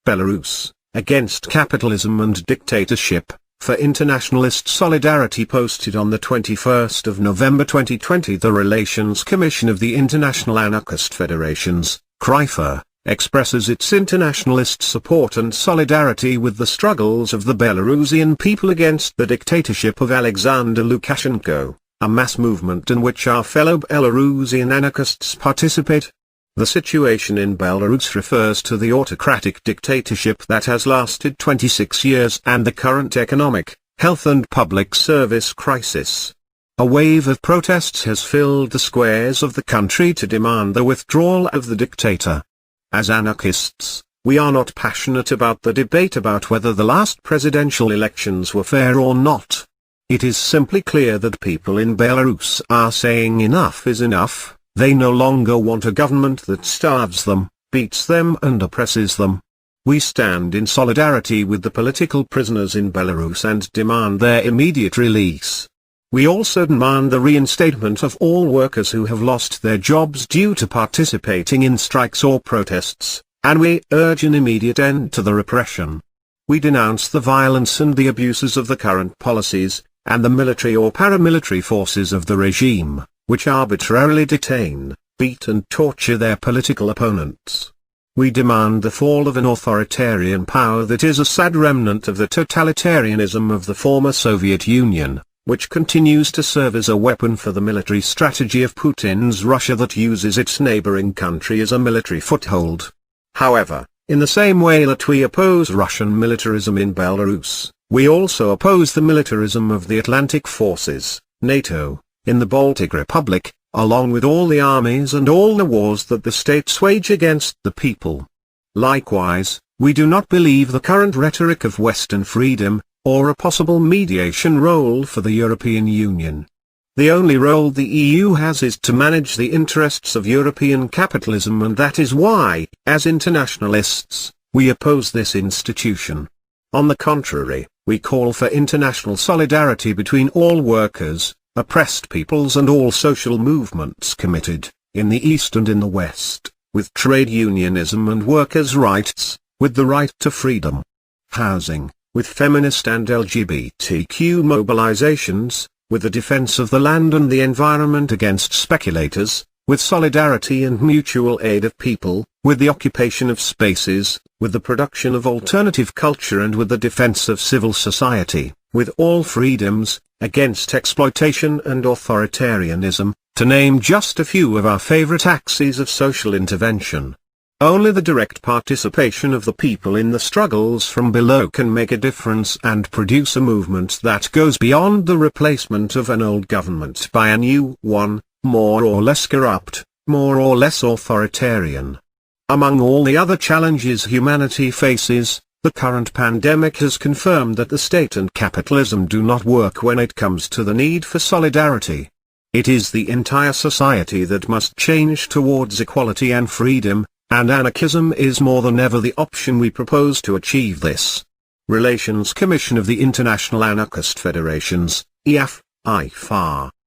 Belarus, against capitalism and dictatorship, for internationalist solidarity posted on the 21st of November 2020. The Relations Commission of the International Anarchist Federations, CRIFA, expresses its internationalist support and solidarity with the struggles of the Belarusian people against the dictatorship of Alexander Lukashenko, a mass movement in which our fellow Belarusian anarchists participate. The situation in Belarus refers to the autocratic dictatorship that has lasted 26 years and the current economic, health and public service crisis. A wave of protests has filled the squares of the country to demand the withdrawal of the dictator. As anarchists, we are not passionate about the debate about whether the last presidential elections were fair or not. It is simply clear that people in Belarus are saying enough is enough. They no longer want a government that starves them, beats them and oppresses them. We stand in solidarity with the political prisoners in Belarus and demand their immediate release. We also demand the reinstatement of all workers who have lost their jobs due to participating in strikes or protests, and we urge an immediate end to the repression. We denounce the violence and the abuses of the current policies, and the military or paramilitary forces of the regime, which arbitrarily detain, beat and torture their political opponents. We demand the fall of an authoritarian power that is a sad remnant of the totalitarianism of the former Soviet Union, which continues to serve as a weapon for the military strategy of Putin's Russia that uses its neighboring country as a military foothold. However, in the same way that we oppose Russian militarism in Belarus, we also oppose the militarism of the Atlantic forces, NATO, in the Baltic Republic, along with all the armies and all the wars that the states wage against the people. Likewise, we do not believe the current rhetoric of Western freedom, or a possible mediation role for the European Union. The only role the EU has is to manage the interests of European capitalism, and that is why, as internationalists, we oppose this institution. On the contrary, we call for international solidarity between all workers, oppressed peoples and all social movements committed, in the East and in the West, with trade unionism and workers' rights, with the right to freedom, housing, with feminist and LGBTQ mobilizations, with the defense of the land and the environment against speculators, with solidarity and mutual aid of people, with the occupation of spaces, with the production of alternative culture and with the defense of civil society, with all freedoms, against exploitation and authoritarianism, to name just a few of our favorite axes of social intervention. Only the direct participation of the people in the struggles from below can make a difference and produce a movement that goes beyond the replacement of an old government by a new one, more or less corrupt, more or less authoritarian. Among all the other challenges humanity faces, the current pandemic has confirmed that the state and capitalism do not work when it comes to the need for solidarity. It is the entire society that must change towards equality and freedom, and anarchism is more than ever the option we propose to achieve this. Relations Commission of the International Anarchist Federations, IAF, IFAR.